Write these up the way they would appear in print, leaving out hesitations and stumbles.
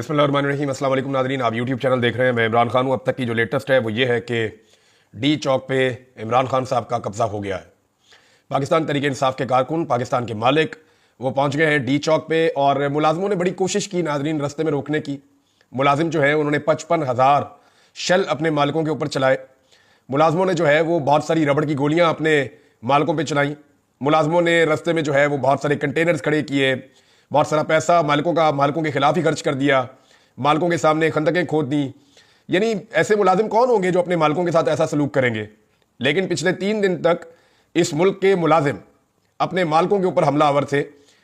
बिस्मिल्लाहिर्रहमानिर्रहीम। अस्सलाम वालेकुम नाज़रीन, आप यूट्यूब चैनल देख रहे हैं। मैं इमरान खान हूँ। अब तक की जो लेटेस्ट है वो ये है कि डी चौक पे इमरान खान साहब का कब्जा हो गया है। पाकिस्तान तहरीक इंसाफ के कारकुन, पाकिस्तान के मालिक, वो पहुंच गए हैं डी चौक पे और मुलाजमों ने बड़ी कोशिश की नाज़रीन रास्ते में रोकने की। मुलाजिम जो है उन्होंने 55,000 शेल अपने मालिकों के ऊपर चलाए। मुलाजमों ने जो है वो बहुत सारी रबड़ की गोलियां अपने मालिकों पे चलाई। मुलाजमों ने रास्ते में जो है वो बहुत सारे कंटेनर्स खड़े किए, बहुत सारा पैसा मालिकों के खिलाफ ही खर्च कर दिया, मालिकों के सामने खंदकें खोद दी। यानी ऐसे मुलाजिम कौन होंगे जो अपने मालिकों के साथ ऐसा सलूक करेंगे। लेकिन पिछले 3 दिन तक इस मुल्क के मुलाजिम अपने मालिकों के ऊपर हमलावर थे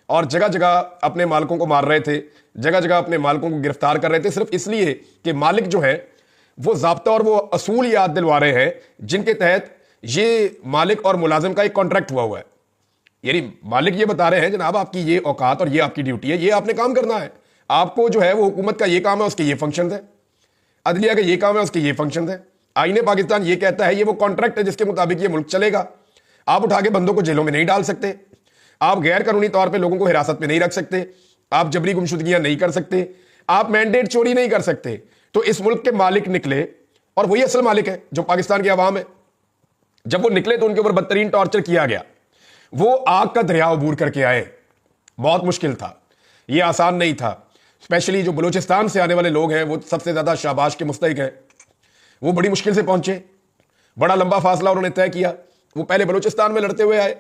और जगह जगह अपने मालिकों को मार रहे थे, जगह जगह अपने मालिकों को गिरफ्तार कर रहे थे, सिर्फ इसलिए कि मालिक जो है वो ज़ाब्ता और वो असूल याद दिलवा रहे हैं जिनके तहत ये मालिक और मुलाजिम का एक कॉन्ट्रैक्ट हुआ है। यानी मालिक ये बता रहे हैं जनाब आपकी ये औकात और ये आपकी ड्यूटी है, ये आपने काम करना है। आपको जो है वो हुकूमत का ये काम है, उसके ये फंक्शन है, अदलिया का ये काम है, उसके ये फंक्शन है। आईने पाकिस्तान ये कहता है ये वो कॉन्ट्रैक्ट है जिसके मुताबिक ये मुल्क चलेगा। आप उठा के बंदों को जेलों में नहीं डाल सकते, आप गैर कानूनी तौर पर लोगों को हिरासत में नहीं रख सकते, आप जबरी गुमशुदगियां नहीं कर सकते, आप मैंडेट चोरी नहीं कर सकते। तो इस मुल्क के मालिक निकले और वही असल मालिक है जो पाकिस्तान की आवाम है। जब वो निकले तो उनके ऊपर बदतरीन टॉर्चर किया गया। वो आग का दरिया अबूर करके आए, बहुत मुश्किल था, ये आसान नहीं था। स्पेशली जो बलूचिस्तान से आने वाले लोग हैं वो सबसे ज्यादा शाबाश के मुस्तहिक हैं। वो बड़ी मुश्किल से पहुंचे, बड़ा लंबा फासला उन्होंने तय किया। वो पहले बलूचिस्तान में लड़ते हुए आए,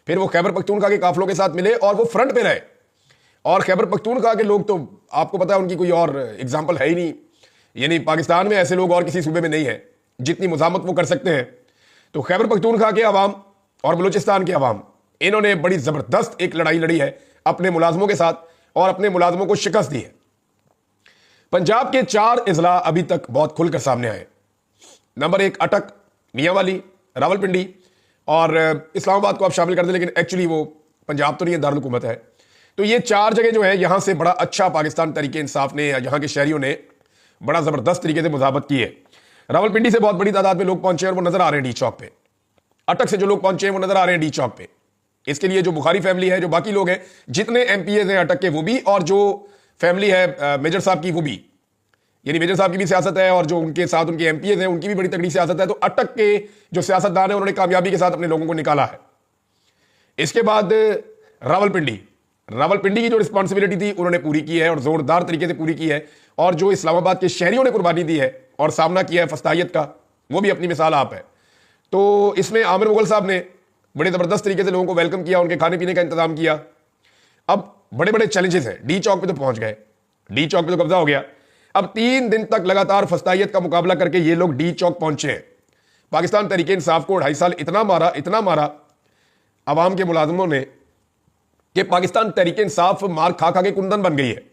फिर वो खैबर पख्तूनख्वा के काफिलों के साथ मिले और वो फ्रंट पे रहे। और खैबर पख्तूनख्वा के लोग तो आपको पता है उनकी कोई और एग्जाम्पल है ही नहीं। यानी पाकिस्तान में ऐसे लोग और किसी सूबे में नहीं है जितनी मुजामत वो कर सकते हैं। तो खैबर पख्तूनख्वा के अवाम और बलूचिस्तान के अवाम, इन्होंने बड़ी जबरदस्त एक लड़ाई लड़ी है अपने मुलाजमों के साथ और अपने मुलाजमों को शिकस्त दी है। पंजाब के 4 अजला अभी तक बहुत खुलकर सामने आए। नंबर 1 अटक, मियांवाली, रावलपिंडी और इस्लामाबाद को आप शामिल कर दें, लेकिन एक्चुअली वो पंजाब तो नहीं है, दारुल हुकूमत है। तो ये 4 जगह जो है यहां से बड़ा अच्छा पाकिस्तान तहरीक इंसाफ ने या यहां के शहरियों ने बड़ा जबरदस्त तरीके से मुजाबत की है। रावलपिंडी से बहुत बड़ी तादाद में लोग पहुंचे और वो नजर आ रहे हैं डी चौक पे। अटक से जो लोग पहुंचे हैं वो नजर आ रहे हैं डी चौक पे। इसके लिए जो बुखारी फैमिली है, जो बाकी लोग हैं, जितने एमपीएज हैं अटक के वो भी, और जो फैमिली है मेजर साहब की वो भी, यानी मेजर साहब की भी सियासत है और जो उनके साथ उनके एमपीएज हैं उनकी भी बड़ी तगड़ी सियासत है। तो अटक के जो सियासतदान है उन्होंने कामयाबी के साथ अपने लोगों को निकाला है। इसके बाद रावलपिंडी की जो रिस्पॉन्सिबिलिटी थी उन्होंने पूरी की है और जोरदार तरीके से पूरी की है। और जो इस्लामाबाद के शहरियों ने कुर्बानी दी है और सामना किया है फस्तायत का, वो भी अपनी मिसाल आप है। तो इसमें आमिर मुगल साहब ने बड़े जबरदस्त तरीके से लोगों को वेलकम किया, उनके खाने पीने का इंतजाम किया। अब बड़े बड़े चैलेंजेस हैं, डी चौक पे तो पहुंच गए, डी चौक पे तो कब्जा हो गया। अब 3 दिन तक लगातार फस्तायत का मुकाबला करके ये लोग डी चौक पहुंचे हैं। पाकिस्तान तहरीक इंसाफ को 2.5 साल इतना मारा अवाम के मुलाजमों ने कि पाकिस्तान तहरीक इंसाफ मार खा खा के कुंदन बन गई है।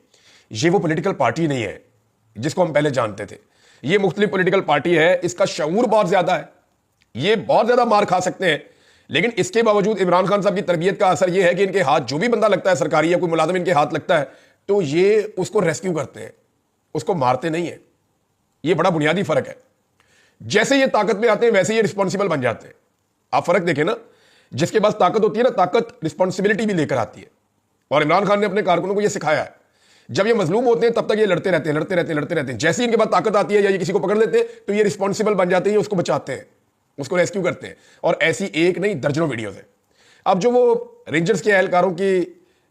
ये वो पॉलिटिकल पार्टी नहीं है जिसको हम पहले जानते थे। ये मुख्तलिफ पॉलिटिकल पार्टी है, इसका शऊर बहुत ज्यादा है, ये बहुत ज्यादा मार खा सकते हैं। लेकिन इसके बावजूद इमरान खान साहब की तरबियत का असर यह है कि इनके हाथ जो भी बंदा लगता है सरकारी या कोई मुलाजिम इनके हाथ लगता है तो ये उसको रेस्क्यू करते हैं, उसको मारते नहीं है। ये बड़ा बुनियादी फर्क है। जैसे ये ताकत में आते हैं वैसे ये रिस्पॉन्सिबल बन जाते हैं। आप फर्क देखें ना, जिसके पास ताकत होती है ना, ताकत रिस्पॉन्सिबिलिटी भी लेकर आती है। और इमरान खान ने अपने कारकुनों को यह सिखाया है। जब ये मजलूम होते हैं तब तक ये लड़ते रहते हैं। जैसे ही इनके पास ताकत आती है या ये किसी को पकड़ लेते हैं तो ये रिस्पॉन्सिबल बन जाते हैं, उसको बचाते हैं, उसको रेस्क्यू करते हैं। और ऐसी एक नहीं दर्जनों वीडियोस है। अब जो वो रेंजर्स के एहलकारों की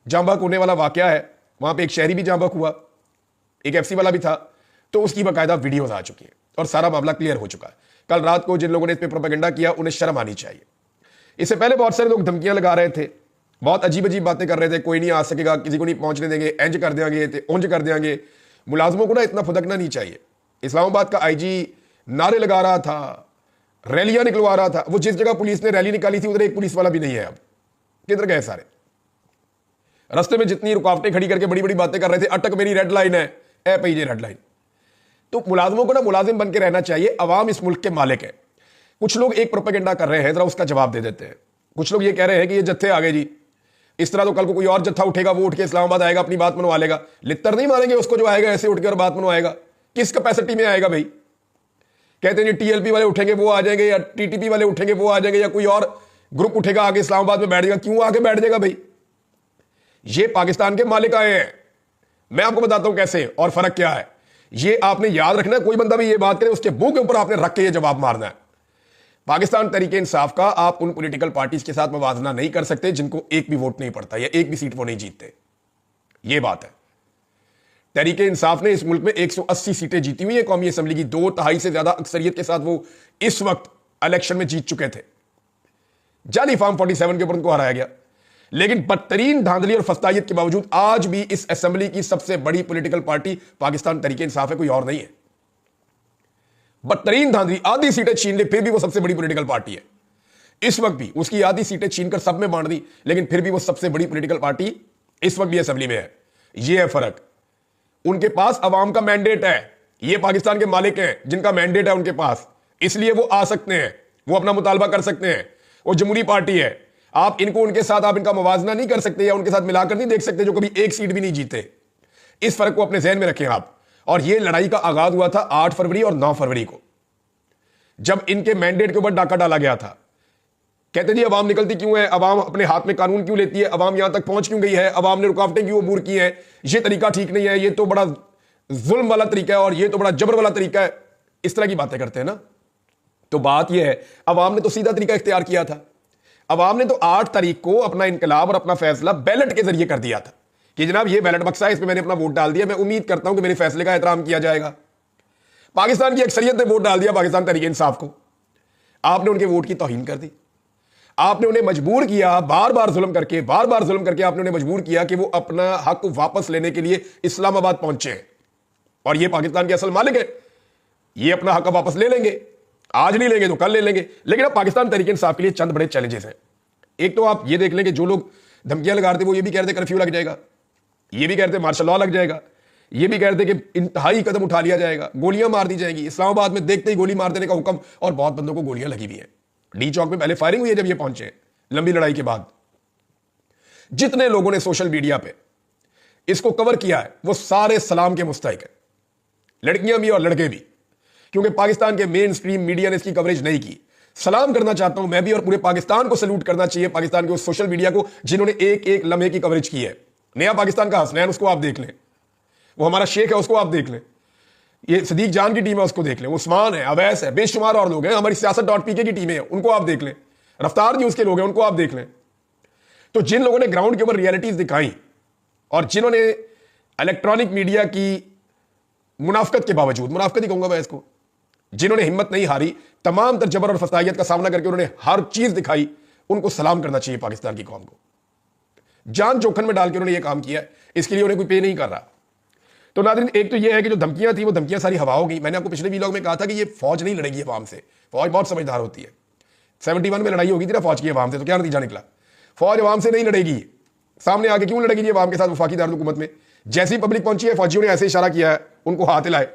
जांबक होने वाला वाकया है, वहां पे एक शहरी भी जांबक हुआ, एक एफसी वाला भी था, तो उसकी बाकायदा वीडियोस आ चुकी है और सारा मामला क्लियर हो चुका है। कल रात को जिन लोगों ने इस पर प्रोपेगेंडा किया उन्हें शर्म आनी चाहिए। इससे पहले बहुत सारे लोग धमकियां लगा रहे थे, बहुत अजीब अजीब बातें कर रहे थे, कोई नहीं आ सकेगा, किसी को नहीं पहुंचने देंगे, इंज कर देंगे, उंज कर देंगे। मुलाजमों को ना इतना फुदकना नहीं चाहिए। इस्लामाबाद का आईजी नारे लगा रहा था, रैलियां निकलवा रहा था। वो जिस जगह पुलिस ने रैली निकाली थी उधर एक पुलिस वाला भी नहीं है। अब किधर गए सारे? रास्ते में जितनी रुकावटें खड़ी करके बड़ी बड़ी बातें कर रहे थे, अटक मेरी रेड लाइन है, A P J red line. तो मुलाजमों को ना मुलाजिम बन के रहना चाहिए। अवाम इस मुल्क के मालिक है। कुछ लोग एक प्रोपेगेंडा कर रहे हैं, जरा उसका जवाब दे देते हैं। कुछ लोग ये कह रहे हैं कि ये जत्थे आ गए जी, इस तरह तो कल को कोई और जत्था उठेगा, वो उठ के इस्लामाबाद आएगा, अपनी बात मनवा लेगा। लित्तर नहीं मारेंगे उसको जो आएगा ऐसे उठ के और बात मनवाएगा। किस कैपेसिटी में आएगा भाई? कहते हैं टीएलपी वाले उठेंगे वो आ जाएंगे, या टीटीपी वाले उठेंगे वो आ जाएंगे, या कोई और ग्रुप उठेगा आगे इस्लामाबाद में बैठ जाएगा। क्यों आगे बैठ जाएगा भाई? ये पाकिस्तान के मालिक आए हैं, मैं आपको बताता हूं कैसे और फर्क क्या है। ये आपने याद रखना है, कोई बंदा भी ये बात करे उसके मुंह के ऊपर आपने रख के ये जवाब मारना है। पाकिस्तान तरीके इंसाफ का आप उन पॉलिटिकल पार्टीज के साथ मुवाजना नहीं कर सकते जिनको एक भी वोट नहीं पड़ता या एक भी सीट वो नहीं जीतते। ये बात है। तरीके इंसाफ ने इस मुल्क में 180 सीटें जीती हुई है कौमी असेंबली की, 2/3 से ज्यादा अक्सरियत के साथ वो इस वक्त इलेक्शन में जीत चुके थे। जाली फॉर्म 47 के ऊपर उनको हराया गया, लेकिन बदतरीन धांधली और फस्तायत के बावजूद आज भी इस असेंबली की सबसे बड़ी पॉलिटिकल पार्टी पाकिस्तान तरीके इंसाफ है, कोई और नहीं है। बदतरीन धांधली, आधी सीटें छीन ली, फिर भी वो सबसे बड़ी पॉलिटिकल पार्टी है। इस वक्त भी उसकी आधी सीटें छीनकर सब में बांट दी, लेकिन फिर भी वो सबसे बड़ी पॉलिटिकल पार्टी इस वक्त भी असेंबली में है। यह है फर्क। उनके पास अवाम का मैंडेट है, ये पाकिस्तान के मालिक हैं जिनका मैंडेट है उनके पास, इसलिए वो आ सकते हैं, वो अपना मुतालबा कर सकते हैं। वो जमहूरी पार्टी है, आप इनको उनके साथ आप इनका मुवाजना नहीं कर सकते या उनके साथ मिलाकर नहीं देख सकते जो कभी एक सीट भी नहीं जीते। इस फर्क को अपने जहन में रखें आप। और यह लड़ाई का आगाज हुआ था 8 फरवरी और 9 फरवरी को, जब इनके मैंडेट के ऊपर डाका डाला गया था। कहते जी अवाम निकलती क्यों है, अवाम अपने हाथ में कानून क्यों लेती है, अवाम यहां तक पहुंच क्यों गई है, अवाम ने रुकावटें क्यों अबूर की हैं, यह तरीका ठीक नहीं है, यह तो बड़ा जुल्म वाला तरीका है और यह तो बड़ा जबर वाला तरीका है। इस तरह की बातें करते हैं ना। तो बात यह है, अवाम ने तो सीधा तरीका इख्तियार किया था। अवाम ने तो 8 तारीख को अपना इनकलाब और अपना फैसला बैलेट के जरिए कर दिया था कि जनाब ये बैलेट बक्सा है, इसमें मैंने अपना वोट डाल दिया, मैं उम्मीद करता हूं कि मेरे फैसले का एहतराम किया जाएगा। पाकिस्तान की अक्सरियत ने वोट डाल दिया पाकिस्तान तहरीक इंसाफ को। आपने उनके वोट की तौहीन कर दी। आपने उन्हें मजबूर किया, बार बार जुल्म करके आपने उन्हें मजबूर किया कि वो अपना हक वापस लेने के लिए इस्लामाबाद पहुंचे हैं। और ये पाकिस्तान के असल मालिक है, ये अपना हक वापस ले लेंगे, आज नहीं लेंगे तो कल ले लेंगे। लेकिन अब पाकिस्तान तहरीक इंसाफ के लिए चंद बड़े चैलेंजेस हैं। एक तो आप ये देख लें कि जो लोग धमकियां लगा रहे थे वो ये भी कह रहे थे कर्फ्यू लग जाएगा, ये भी कह रहे थे मार्शल लॉ लग जाएगा, ये भी कह रहे थे कि इंतहाई कदम उठा लिया जाएगा, गोलियां मार दी जाएंगी। इस्लामाबाद में देखते ही गोली मार देने का हुक्म, और बहुत बंदों को गोलियां लगी हुई हैं। डी चौक में पहले फायरिंग हुई है जब ये पहुंचे, लंबी लड़ाई के बाद। जितने लोगों ने सोशल मीडिया पे इसको कवर किया है वो सारे सलाम के मुस्तहिक है, लड़कियां भी और लड़के भी, क्योंकि पाकिस्तान के मेन स्ट्रीम मीडिया ने इसकी कवरेज नहीं की। सलाम करना चाहता हूं मैं भी, और पूरे पाकिस्तान को सैल्यूट करना चाहिए पाकिस्तान के उस सोशल मीडिया को जिन्होंने एक एक लम्हे की कवरेज की है। नया पाकिस्तान का हसनैन, उसको आप देख लें, वो हमारा शेख है, उसको आप देख लें, ये सदीक जान की टीम है, उसको देख लें, उस्मान है, अवैस है, बेशुमार और लोग हैं, हमारी siyaasat.pk की टीमें हैं, उनको आप देख लें, रफ्तार न्यूज के लोग हैं, उनको आप देख लें। तो जिन लोगों ने ग्राउंड के ऊपर रियलिटीज दिखाई और जिन्होंने इलेक्ट्रॉनिक मीडिया की मुनाफकत के बावजूद, मुनाफकत ही कहूंगा मैं इसको, जिन्होंने हिम्मत नहीं हारी, तमाम तर जबर और फसाइयत का सामना करके उन्होंने हर चीज दिखाई, उनको सलाम करना चाहिए पाकिस्तान की कौम को। जान जोखिम में डाल के उन्होंने यह काम किया, इसके लिए उन्हें कोई पे नहीं कर रहा। तो नाज़रीन, एक तो यह है कि जो धमकियां थी वो धमकियां सारी हवा हो गई। मैंने आपको पिछले वीलॉग में कहा था कि ये फौज नहीं लड़ेगी अवाम से, फौज बहुत समझदार होती है। 71 में लड़ाई होगी थी ना फौज की अवाम से, तो क्या नतीजा निकला? फौज अवाम से नहीं लड़ेगी, सामने आके क्यों लड़ेगी अवाम के साथ वफाकी दारुल हुकूमत में? जैसी पब्लिक पहुंची है, फौजियों ने ऐसे इशारा किया है, उनको हाथ हिलाए,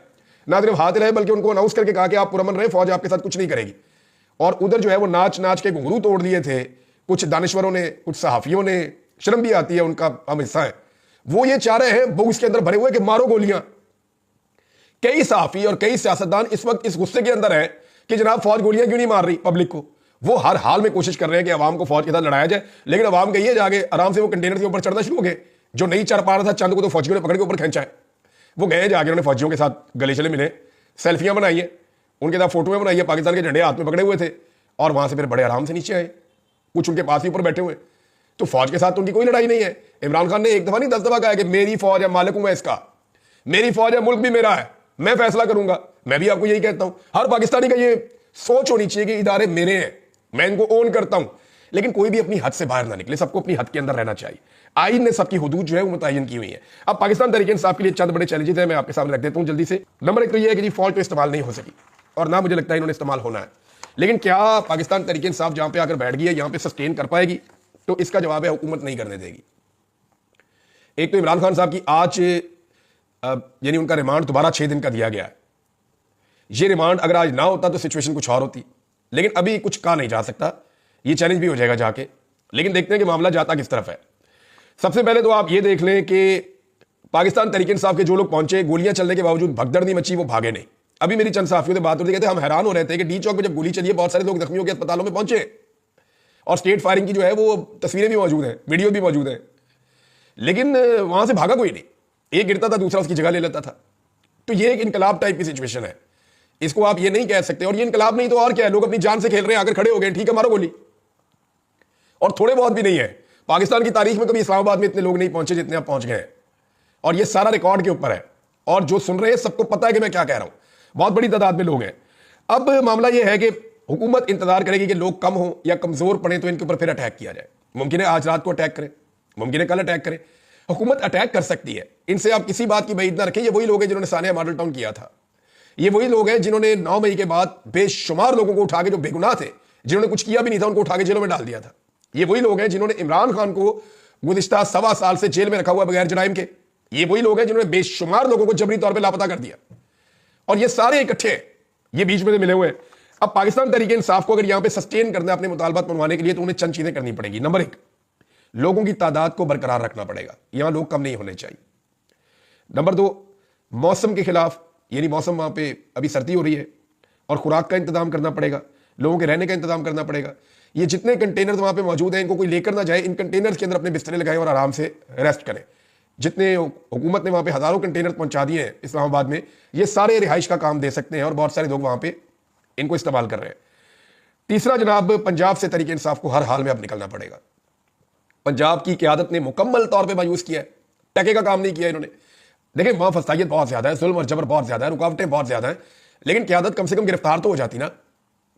ना सिर्फ हाथ हिलाए बल्कि उनको अनाउंस करके कहा कि आप पुरअमन रहे, फौज आपके साथ कुछ नहीं करेगी। और उधर जो है वो नाच नाच के घुंघरू तोड़ दिए थे कुछ दानिश्वरों ने, कुछ सहाफियों ने। शर्म भी आती है, उनका हम हिस्सा है। वो ये चाह रहे हैं, वो उसके अंदर भरे हुए कि मारो गोलियां। कई सहाफी और कई सियासतदान इस वक्त इस गुस्से के अंदर है कि जनाब फौज गोलियां क्यों नहीं मार रही पब्लिक को। वो हर हाल में कोशिश कर रहे हैं कि अवाम को फौज के साथ लड़ाया जाए, लेकिन अवाम गई है जाके आराम से वो कंटेनर के ऊपर चढ़ना शुरू हो गए। जो नहीं चढ़ पा रहा था चंद को तो फौजियों ने पकड़ के ऊपर खींचा है। वो गए जाके, उन्होंने फौजियों के साथ गले चले मिले, सेल्फियां बनाई है, उनके साथ फोटोएं बनाई है, पाकिस्तान के झंडे हाथ में पकड़े हुए थे, और वहां से फिर बड़े आराम से नीचे आए। कुछ उनके पास ही ऊपर बैठे हुए। तो फौज के साथ तो उनकी कोई लड़ाई नहीं है। इमरान खान ने एक दफा नहीं 10 दफा कहा कि मेरी फौज है, मालिक हूं मैं इसका, मेरी फौज है, मुल्क भी मेरा है, मैं फैसला करूंगा। मैं भी आपको यही कहता हूं, हर पाकिस्तानी का ये सोच होनी चाहिए कि इदारे मेरे हैं, मैं इनको ओन करता हूं। लेकिन कोई भी अपनी हद से बाहर ना निकले, सबको अपनी हद के अंदर रहना चाहिए। आइन ने सबकी हुदूद जो है वो मुतय्यन की हुई है। अब पाकिस्तान तहरीक इंसाफ के लिए चंद बड़े चैलेंजेस हैं, मैं आपके सामने रख देता हूं जल्दी से। नंबर 1 तो ये है कि जी फौज तो इस्तेमाल नहीं हो सकी, और ना मुझे लगता है इन्होंने इस्तेमाल होना है। लेकिन क्या पाकिस्तान तहरीक इंसाफ जहां पे आकर बैठ गई है यहां पे सस्टेन कर पाएगी? तो इसका जवाब है हुकूमत नहीं करने देगी। एक तो इमरान खान साहब की आज यानी उनका रिमांड दोबारा 6 दिन का दिया गया है। ये रिमांड अगर आज ना होता तो सिचुएशन कुछ और होती, लेकिन अभी कुछ कहा नहीं जा सकता, ये चैलेंज भी हो जाएगा जाके। लेकिन देखते हैं कि मामला जाता किस तरफ है। सबसे पहले तो आप ये देख लें कि पाकिस्तान तहरीक इंसाफ के जो लोग पहुंचे, गोलियां चलने के बावजूद भगदड़ नहीं मची, वो भागे नहीं। अभी मेरी चंद साफियों से बात होती कहते हम हैरान हो रहे थे कि डी चौक में जब गोली चली है बहुत सारे लोग जख्मी होकर अस्पतालों में पहुंचे, और स्टेट फायरिंग की जो है वो तस्वीरें भी मौजूद हैं, वीडियो भी मौजूद हैं, लेकिन वहां से भागा कोई नहीं। एक गिरता था दूसरा उसकी जगह ले लेता था। तो ये एक इनकलाब टाइप की सिचुएशन है, इसको आप ये नहीं कह सकते। और ये इनकलाब नहीं तो और क्या है, लोग अपनी जान से खेल रहे हैं, आकर खड़े हो गए, ठीक है मारो गोली। और थोड़े बहुत भी नहीं है, पाकिस्तान की तारीख में कभी इस्लामाबाद में इतने लोग नहीं पहुंचे जितने आप पहुंच गए हैं, और ये सारा रिकॉर्ड के ऊपर है। और जो सुन रहे हैं सबको पता है कि मैं क्या कह रहा हूं, बहुत बड़ी तादाद में लोग हैं। अब मामला यह है कि हुकूमत इंतजार करेगी कि लोग कम हो या कमजोर पड़े तो इनके ऊपर फिर अटैक किया जाए। मुमकिन है आज रात को अटैक करें, मुमकिन है कल अटैक करें, हुकूमत अटैक कर सकती है। इनसे आप किसी बात की बात ना रखें। ये वही लोग हैं जिन्होंने सानिया मॉडल टाउन किया था, ये वही लोग हैं जिन्होंने 9 मई के बाद बेशुमार लोगों को उठा के, जो बेगुनाह थे, जिन्होंने कुछ किया भी नहीं था, उनको उठा के जेलों में डाल दिया था। ये वही लोग हैं जिन्होंने इमरान खान को गुज़िश्ता 1.25 साल से जेल में रखा हुआ बगैर जराइम के। ये वही लोग हैं जिन्होंने बेशुमार लोगों को जबरी तौर पर लापता कर दिया, और ये सारे इकट्ठे ये बीच में मिले हुए हैं। अब पाकिस्तान तहरीक इंसाफ को अगर यहां पे सस्टेन करना है अपने मुतालबात मनवाने के लिए, तो उन्हें चंद चीजें करनी पड़ेगी। नंबर 1, लोगों की तादाद को बरकरार रखना पड़ेगा, यहां लोग कम नहीं होने चाहिए। नंबर 2, मौसम के खिलाफ, यानी मौसम वहां पे अभी सर्दी हो रही है और खुराक का इंतजाम करना पड़ेगा, लोगों के रहने का इंतजाम करना पड़ेगा। ये जितने कंटेनर्स वहां पे मौजूद हैं, इनको कोई लेकर ना जाए, इन कंटेनर्स के अंदर अपने बिस्तरे लगाएं और आराम से रेस्ट करें। जितने हुकूमत ने वहां पे हजारों कंटेनर पहुंचा दिए हैं इस्लामाबाद में, ये सारे रिहाइश का काम दे सकते हैं, और बहुत सारे लोग वहां पे इनको इस्तेमाल कर रहे हैं। तीसरा जनाब, पंजाब से तहरीक इंसाफ को हर हाल में अब निकलना पड़ेगा। पंजाब की क़यादत ने मुकम्मल तौर पे मायूस किया है, टके का काम नहीं किया इन्होंने। देखिए वहां फसाइयत बहुत ज्यादा है, जुल्म और जबर बहुत ज्यादा है, रुकावटें बहुत ज्यादा है, लेकिन क़यादत कम से कम गिरफ्तार तो हो जाती ना।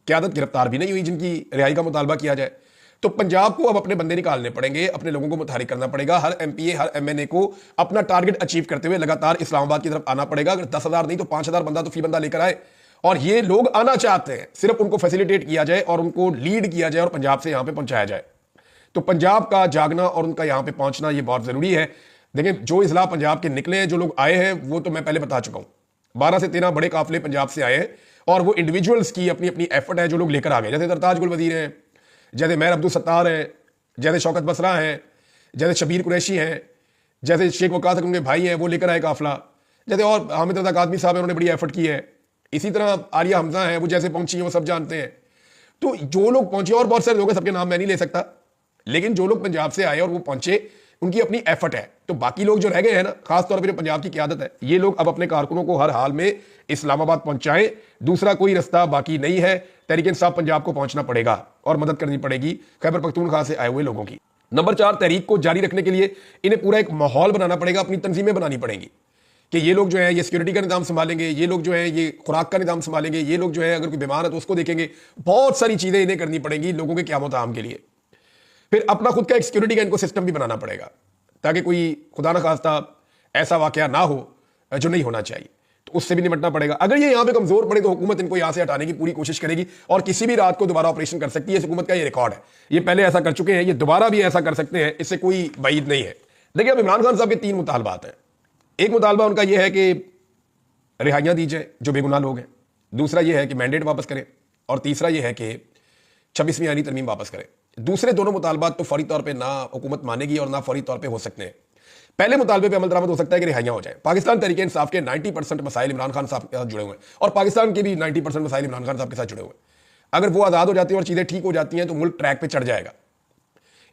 क़यादत गिरफ्तार भी नहीं हुई जिनकी रिहाई का मुतालबा किया जाए। तो पंजाब को अब अपने बंदे निकालने पड़ेंगे, अपने लोगों को मुतहरिक करना पड़ेगा। हर MPA हर MNA को अपना टारगेट अचीव करते हुए लगातार इस्लामाबाद की तरफ आना पड़ेगा। अगर 10,000 नहीं तो 5,000 बंदा तो फी बंदा लेकर आए। और ये लोग आना चाहते हैं, सिर्फ उनको फैसिलिटेट किया जाए और उनको लीड किया जाए और पंजाब से यहां पे पहुंचाया जाए। तो पंजाब का जागना और उनका यहां पे पहुंचना ये बहुत जरूरी है। देखिए जो इजला पंजाब के निकले हैं, जो लोग आए हैं, वो तो मैं पहले बता चुका हूं, 12 से 13 बड़े काफिले पंजाब से आए हैं, और वो इंडिविजुअल्स की अपनी अपनी एफर्ट है जो लोग लेकर आ गए। जैसे सरताज गुल वजीर हैं, जैसे मेहर अब्दुल सत्तार हैं, जैसे शौकत बसरा हैं, जैसे शबीर कुरैशी हैं, जैसे शेख वकास उनके भाई हैं, वो लेकर आए काफिला। जैसे और हामिद रजा कादमी साहब हैं, उन्होंने बड़ी एफर्ट की है। इसी तरह आलिया हमजा हैं, वो जैसे पहुंची हैं वो सब जानते हैं। तो जो लोग पहुंचे, और बहुत सारे लोग हैं, सबके नाम मैं नहीं ले सकता, लेकिन जो लोग पंजाब से आए और वो पहुंचे, उनकी अपनी एफर्ट है। तो बाकी लोग जो रह गए हैं ना, खासतौर पर जो पंजाब की क़यादत है, ये लोग अब अपने कारकुनों को हर हाल में इस्लामाबाद पहुंचाएं। दूसरा कोई रास्ता बाकी नहीं है। तहरीक इंसाफ पंजाब को पहुंचना पड़ेगा और मदद करनी पड़ेगी खैबर पख्तूनख्वा से आए हुए लोगों की। नंबर 4, तहरीक को जारी रखने के लिए इन्हें पूरा एक माहौल बनाना पड़ेगा, अपनी तंजीमें बनानी पड़ेंगी कि ये लोग जो है ये सिक्योरिटी का निजाम संभालेंगे, ये लोग जो है ये खुराक का निजाम संभालेंगे, ये लोग जो है अगर कोई बीमार है तो उसको देखेंगे। बहुत सारी चीजें इन्हें करनी पड़ेंगी लोगों के क़यामत आम के लिए। फिर अपना खुद का एक सिक्योरिटी का इनको सिस्टम भी बनाना पड़ेगा, ताकि कोई खुदा न खास्ता ऐसा वाकया ना हो जो नहीं होना चाहिए, तो उससे भी निपटना पड़ेगा। अगर ये यहां पे कमजोर पड़े तो हुकूमत इनको यहां से हटाने की पूरी कोशिश करेगी, और किसी भी रात को दोबारा ऑपरेशन कर सकती है। इस हुकूमत का ये रिकॉर्ड है, ये पहले ऐसा कर चुके हैं, ये दोबारा भी ऐसा कर सकते हैं, इससे कोई बाइद नहीं है। देखिए अब इमरान खान साहब के 3 मुतालबात हैं। एक मुतालबा उनका यह है कि रिहाइयां दी जाए जो बेगुनाह लोग हैं, दूसरा यह है कि मैंडेट वापस करें, और तीसरा यह है कि 26वीं आईनी तरमीम वापस करें। दूसरे दोनों मुतालबात तो फौरी तौर पे ना हुकूमत मानेगी और ना फौरी तौर पे हो सकते हैं। पहले मुतालबे पे अमल दरामद हो सकता है कि रिहाइयां हो जाए। पाकिस्तान तहरीक इंसाफ के 90% मसाइल इमरान खान साहब के साथ जुड़े हुए हैं, और पाकिस्तान के भी 90% मसाइल इमरान खान साहब के साथ जुड़े हुए हैं। अगर वो आज़ाद हो जाती हैं और चीज़ें ठीक हो जाती हैं तो मुल्क ट्रैक पे चढ़ जाएगा।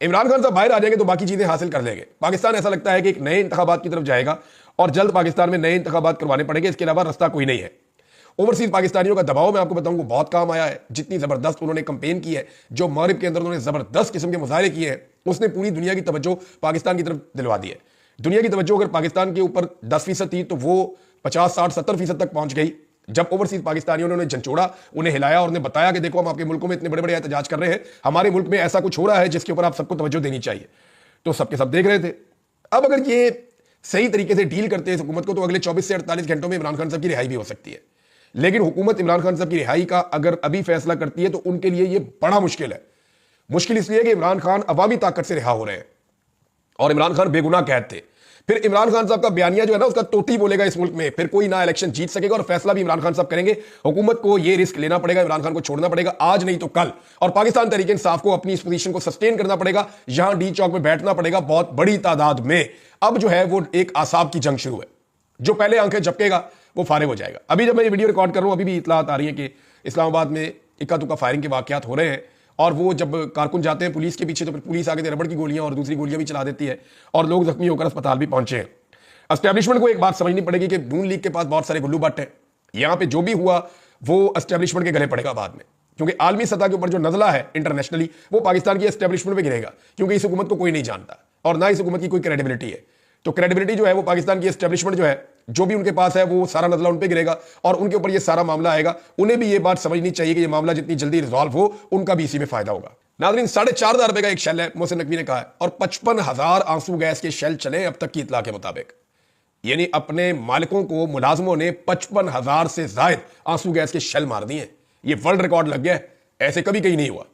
इमरान खान साहब बाहर आ जाएंगे तो बाकी चीज़ें हासिल कर लेंगे। पाकिस्तान ऐसा लगता है कि एक नए इंतखाबात की तरफ जाएगा, और जल्द पाकिस्तान में नए इंतखाबात करवाने पड़ेंगे, इसके अलावा रास्ता कोई नहीं है। ओवरसीज पाकिस्तानियों का दबाव मैं आपको बताऊं बहुत काम आया है। जितनी जबरदस्त उन्होंने कंपेन की है, जो मगरिब के अंदर उन्होंने जबरदस्त किस्म के मुजाहरे किए हैं, उसने पूरी दुनिया की तवज्जो पाकिस्तान की तरफ दिलवा दी है। दुनिया की तवज्जो अगर पाकिस्तान के ऊपर 10% थी तो वो 50, 60, 70% तक पहुंच गई। जब ओवरसीज पाकिस्तानियों ने उन्हें झंझोड़ा, उन्हें हिलाया और उन्हें बताया कि देखो हम आपके मुल्कों में इतने बड़े बड़े एहतजाज कर रहे हैं, हमारे मुल्क में ऐसा कुछ हो रहा है जिसके ऊपर आप सबको तवज्जो देनी चाहिए, तो सबके सब देख रहे थे। अब अगर ये सही तरीके से डील करते हैं हुकूमत को, तो अगले 24 से 48 घंटों में इमरान खान साहब की रिहाई भी हो सकती है। लेकिन हुकूमत इमरान खान साहब की रिहाई का अगर अभी फैसला करती है तो उनके लिए यह बड़ा मुश्किल है। मुश्किल इसलिए कि इमरान खान अवामी ताकत से रिहा हो रहे हैं, और इमरान खान बेगुनाह कैद थे। फिर इमरान खान साहब का बयानिया जो है ना, उसका तोती बोलेगा इस मुल्क में, फिर कोई ना इलेक्शन जीत सकेगा, और फैसला भी इमरान खान साहब करेंगे। हुकूमत को यह रिस्क लेना पड़ेगा, इमरान खान को छोड़ना पड़ेगा, आज नहीं तो कल। और पाकिस्तान तहरीक इंसाफ को अपनी इस पोजीशन को सस्टेन करना पड़ेगा, यहां डी चौक में बैठना पड़ेगा बहुत बड़ी तादाद में। अब जो है वो एक आसाब की जंग शुरू है, जो पहले आंखें झपकेगा वो फारिग हो जाएगा। अभी जब मैं ये वीडियो रिकॉर्ड कर रहा हूं, अभी भी इतलात आ रही है कि इस्लामाबाद में इक्का दुक्का फायरिंग के वाकयात हो रहे हैं, और वो जब कारकुन जाते हैं पुलिस के पीछे तो फिर पुलिस आगे से रबड़ की गोलियां और दूसरी गोलियां भी चला देती है, और लोग जख्मी होकर अस्पताल भी पहुंचे हैं। एस्टेब्लिशमेंट को एक बात समझनी पड़ेगी कि नून लीग के पास बहुत सारे गुल्लू बट हैं। यहां पे जो भी हुआ वो एस्टेब्लिशमेंट के गले पड़ेगा बाद में, क्योंकि आलमी सतह के ऊपर जो नजला है इंटरनेशनली वो पाकिस्तान की एस्टेब्लिशमेंट पे गिरेगा, क्योंकि इस हुकूमत को कोई नहीं जानता और ना इस हुकूमत की कोई क्रेडिबिलिटी है। तो क्रेडिबिलिटी जो है वो पाकिस्तान की एस्टेब्लिशमेंट जो है, जो भी उनके पास है वो सारा नजला उन पे गिरेगा और उनके ऊपर ये सारा मामला आएगा। उन्हें भी ये बात समझनी चाहिए कि ये मामला जितनी जल्दी रिजॉल्व हो उनका भी इसी में फायदा होगा। नाज़रीन, 4,500 रुपए का एक शेल है, मोहसिन नकवी ने कहा है, और 55,000 आंसू गैस के शेल चले अब तक की इतला के मुताबिक। यानी अपने मालिकों को मुलाजमों ने 55,000 से ज्यादा आंसू गैस के शेल मार दिए। ये वर्ल्ड रिकॉर्ड लग गया है, ऐसे कभी कहीं नहीं हुआ।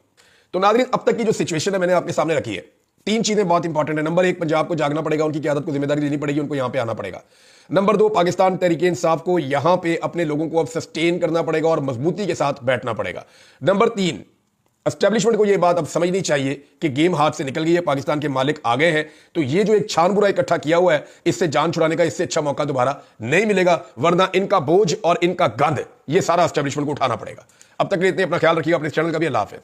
तो नाज़रीन, अब तक की जो सिचुएशन है मैंने आपके सामने रखी है। 3 चीजें बहुत इंपॉर्टेंट है। नंबर 1, पंजाब को जागना पड़ेगा, उनकी क़यादत को जिम्मेदारी लेनी पड़ेगी, उनको यहां पे आना पड़ेगा। नंबर 2, पाकिस्तान तहरीक-ए-इंसाफ को यहां पे अपने लोगों को अब सस्टेन करना पड़ेगा और मजबूती के साथ बैठना पड़ेगा। नंबर 3, एस्टेब्लिशमेंट को यह बात अब समझनी चाहिए कि गेम हाथ से निकल गई है, पाकिस्तान के मालिक आ गए हैं। तो ये जो एक छान बुरा इकट्ठा किया हुआ है, इससे जान छुड़ाने का इससे अच्छा मौका दोबारा नहीं मिलेगा, वरना इनका बोझ और इनका गंद ये सारा एस्टेब्लिशमेंट को उठाना पड़ेगा। अब तक के लिए इतने, अपना ख्याल रखिएगा, अपने चैनल का भी। अल्लाह हाफ़िज़।